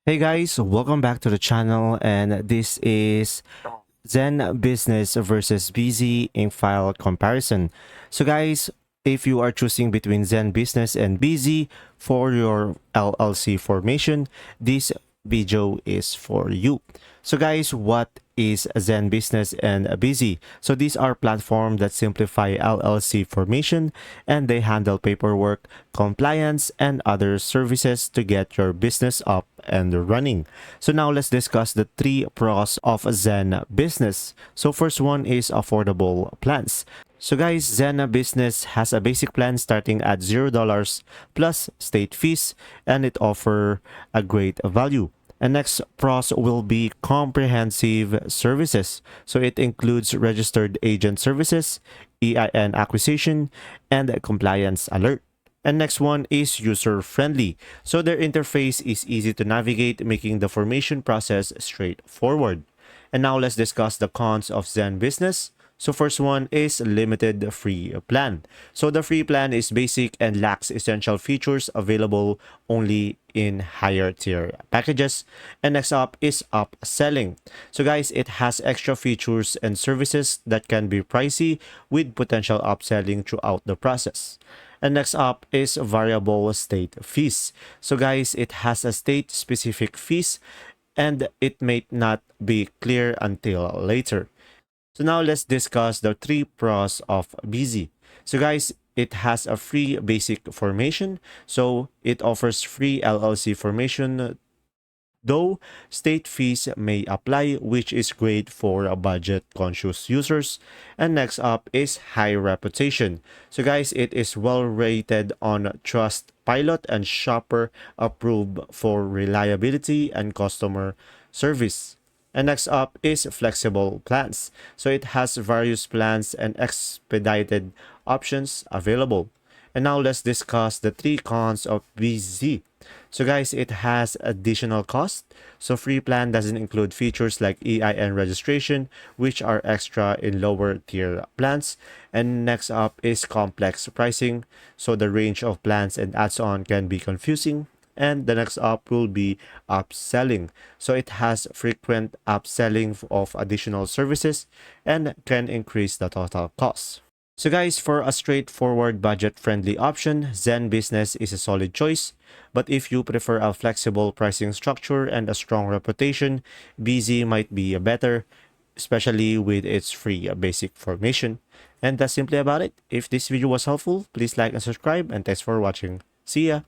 Hey guys, welcome back to the channel, and this is Zen Business versus BizeeIncfile comparison. So guys, if you are choosing between Zen Business and Bizee for your LLC formation, this video is for you. So guys, what is Zen Business and Bizee? So these are platforms that simplify LLC formation, and they handle paperwork, compliance, and other services to get your business up and running. So now let's discuss the three pros of Zen Business. So first one is affordable plans. So guys, Zen Business has a basic plan starting at $0 plus state fees, and it offers a great value. And next pros will be comprehensive services. So it includes registered agent services, EIN acquisition, and compliance alert. And next one is user-friendly. So their interface is easy to navigate, making the formation process straightforward. And now let's discuss the cons of Zen Business. So first one is limited free plan. So the free plan is basic and lacks essential features available only in higher tier packages. And next up is upselling. So guys, it has extra features and services that can be pricey with potential upselling throughout the process. And next up is variable state fees. So guys, it has a state specific fees and it may not be clear until later. So now let's discuss the three pros of Bizee. So guys, it has a free basic formation. So it offers free LLC formation, though state fees may apply, which is great for budget-conscious users. And next up is high reputation. So guys, it is well rated on Trustpilot and Shopper approved for reliability and customer service. And next up is flexible plans. So it has various plans and expedited options available. And now let's discuss the three cons of Bizee. So guys, it has additional cost. So free plan doesn't include features like EIN registration, which are extra in lower tier plans. And next up is complex pricing. So the range of plans and add-on can be confusing. And the next up will be upselling. So it has frequent upselling of additional services and can increase the total cost. So guys, for a straightforward budget-friendly option, Zen Business is a solid choice. But if you prefer a flexible pricing structure and a strong reputation, Bizee might be better, especially with its free basic formation. And that's simply about it. If this video was helpful, please like and subscribe, and thanks for watching. See ya!